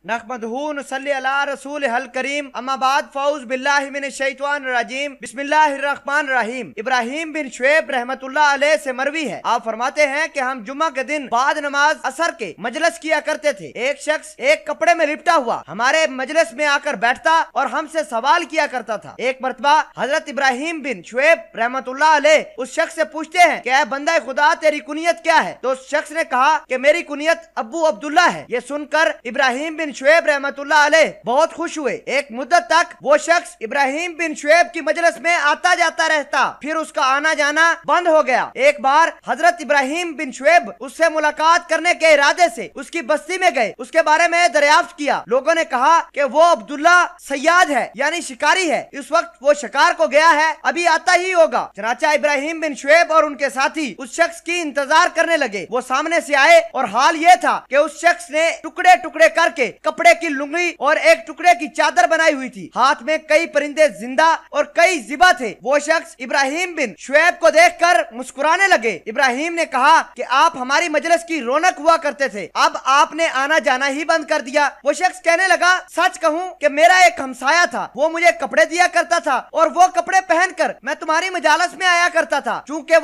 नहमदुहु नुसल्ली अला रसूलिहिल करीम अम्मा बाद फौज बिल्लाहि मिनश शैतानिर रजीम बिस्मिल्लाहिर रहमानिर रहीम। इब्राहिम बिन शुएब रहमतुल्लाह अलैह से मरवी है, आप फरमाते हैं कि हम जुम्मा के दिन बाद नमाज असर के मजलिस किया करते थे। एक शख्स एक कपड़े में लिपटा हुआ हमारे मजलिस में आकर बैठता और हमसे सवाल किया करता था। एक मरतबा हजरत इब्राहिम बिन शुएब रहमतुल्लाह अलैह उस शख्स से पूछते हैं कि ऐ बंदा खुदा तेरी कुनियत क्या है? तो उस शख्स ने कहा कि मेरी कुनियत अब्बू अब्दुल्ला है। ये सुनकर इब्राहिम बिन शुएब रहमतुल्लाह अलैह बहुत खुश हुए। एक मुद्दत तक वो शख्स इब्राहिम बिन शुएब की मजलिस में आता जाता रहता, फिर उसका आना जाना बंद हो गया। एक बार हजरत इब्राहिम बिन शुएब उससे मुलाकात करने के इरादे से उसकी बस्ती में गए। उसके बारे में दरियाफ्त किया। लोगों ने कहा कि वो अब्दुल्ला सयाद है, यानी शिकारी है। इस वक्त वो शिकार को गया है, अभी आता ही होगा। चनाचा इब्राहिम बिन शुएब और उनके साथी उस शख्स की इंतजार करने लगे। वो सामने से आए और हाल ये था कि उस शख्स ने टुकड़े टुकड़े करके कपड़े की लुंगी और एक टुकड़े की चादर बनाई हुई थी। हाथ में कई परिंदे जिंदा और कई जिबा थे। वो शख्स इब्राहिम बिन शुएब को देखकर मुस्कुराने लगे। इब्राहिम ने कहा कि आप हमारी मजलिस की रौनक हुआ करते थे, अब आपने आना जाना ही बंद कर दिया। वो शख्स कहने लगा, सच कहूँ कि मेरा एक हमसाया था, वो मुझे कपड़े दिया करता था और वो कपड़े पहनकर मैं तुम्हारी मजालस में आया करता था। चूँकि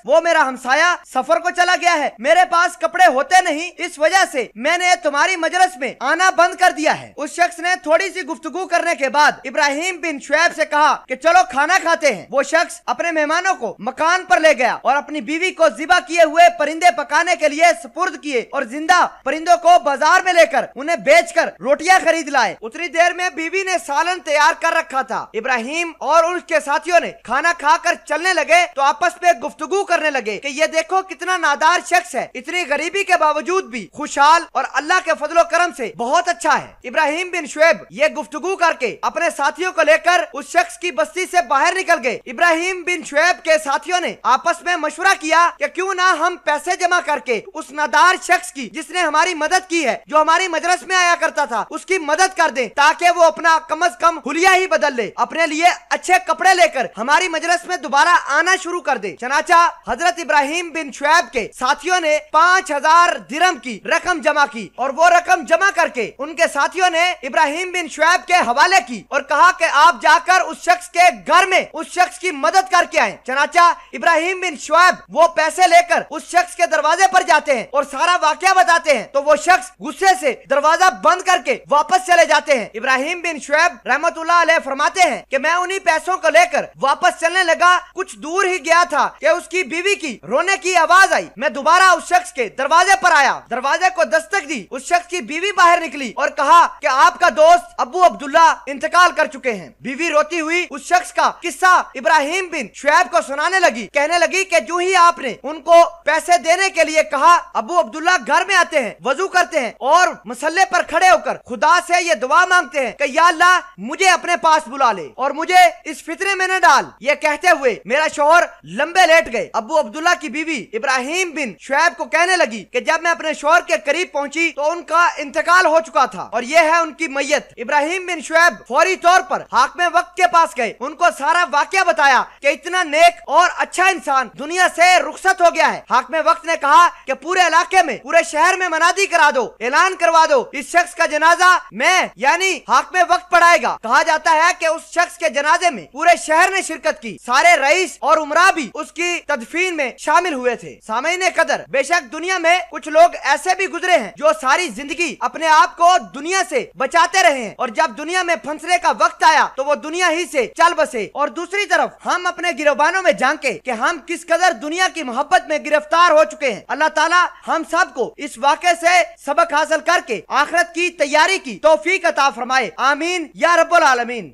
वो मेरा हमसाया सफर को चला गया है, मेरे पास कपड़े होते नहीं, इस वजह से मैंने तुम्हारी मजलिस में आना बंद कर दिया है। उस शख्स ने थोड़ी सी गुफ्तगू करने के बाद इब्राहिम बिन शुएब से कहा कि चलो खाना खाते हैं। वो शख्स अपने मेहमानों को मकान पर ले गया और अपनी बीवी को ज़िबा किए हुए परिंदे पकाने के लिए सुपुर्द किए और जिंदा परिंदों को बाजार में लेकर उन्हें बेचकर रोटियां खरीद लाए। उतनी देर में बीवी ने सालन तैयार कर रखा था। इब्राहिम और उसके साथियों ने खाना खाकर चलने लगे तो आपस में गुफ्तगू करने लगे कि ये देखो कितना नादार शख्स है, इतनी गरीबी के बावजूद भी खुशहाल और अल्लाह के फजलो करम से बहुत अच्छा है। इब्राहिम बिन शुएब ये गुफ्तगू करके अपने साथियों को लेकर उस शख्स की बस्ती से बाहर निकल गए। इब्राहिम बिन शुएब के साथियों ने आपस में मशवरा किया कि क्यों ना हम पैसे जमा करके उस नादार शख्स की जिसने हमारी मदद की है, जो हमारी मजलिस में आया करता था, उसकी मदद कर दें ताकि वो अपना कम से कम हुलिया ही बदल ले, अपने लिए अच्छे कपड़े लेकर हमारी मजलिस में दोबारा आना शुरू कर दे। चनाचा हजरत इब्राहिम बिन शुएब के साथियों ने 5000 दिरहम की रकम जमा की और वो रकम जमा करके उनके साथियों ने इब्राहिम बिन शुएब के हवाले की और कहा कि आप जाकर उस शख्स के घर में उस शख्स की मदद करके आए। चनाचा इब्राहिम बिन शुएब वो पैसे लेकर उस शख्स के दरवाजे पर जाते हैं और सारा वाकया बताते हैं तो वो शख्स गुस्से से दरवाजा बंद करके वापस चले जाते हैं। इब्राहिम बिन शुएब रहमतुल्लाह अलैह फरमाते हैं कि मैं उन्हीं पैसों को लेकर वापस चलने लगा, कुछ दूर ही गया था कि उसकी बीवी की रोने की आवाज आई। मैं दोबारा उस शख्स के दरवाजे पर आया, दरवाजे को दस्तक दी। उस शख्स की बीवी बाहर निकली और कहा कि आपका दोस्त अब्बू अब्दुल्ला इंतकाल कर चुके हैं। बीवी रोती हुई उस शख्स का किस्सा इब्राहिम बिन शुएब को सुनाने लगी। कहने लगी कि जो ही आपने उनको पैसे देने के लिए कहा, अब्बू अब्दुल्ला घर में आते हैं, वजू करते हैं और मसल्ले पर खड़े होकर खुदा से ये दुआ मांगते हैं कि या अल्लाह मुझे अपने पास बुला ले और मुझे इस फितने में न डाल। ये कहते हुए मेरा शौहर लंबे लेट गए। अब्बू अब्दुल्ला की बीवी इब्राहिम बिन शुएब को कहने लगी कि जब मैं अपने शौहर के करीब पहुंची तो उनका इंतकाल हो चुका था और ये है उनकी मैयत। इब्राहिम बिन शुएब फौरी तौर पर हाकिम वक्त के पास गए, उनको सारा वाकया बताया कि इतना नेक और अच्छा इंसान दुनिया से रुखसत हो गया है। हाकिम वक्त ने कहा कि पूरे इलाके में, पूरे शहर में मनादी करा दो, ऐलान करवा दो, इस शख्स का जनाजा मैं यानी हाकिम वक्त पढ़ाएगा। कहा जाता है कि उस शख्स के जनाजे में पूरे शहर ने शिरकत की, सारे रईस और उमरा भी उसकी तदफीन में शामिल हुए थे। सामईने कदर, बेशक दुनिया में कुछ लोग ऐसे भी गुजरे हैं जो सारी जिंदगी अपने आप को दुनिया से बचाते रहे हैं और जब दुनिया में फंसने का वक्त आया तो वो दुनिया ही से चल बसे। और दूसरी तरफ हम अपने गिरबानों में झांके कि हम किस कदर दुनिया की मोहब्बत में गिरफ्तार हो चुके हैं। अल्लाह ताला हम सबको इस वाक़े से सबक हासिल करके आखिरत की तैयारी की तौफीक अता फरमाए। आमीन या रब्बुल आलमीन।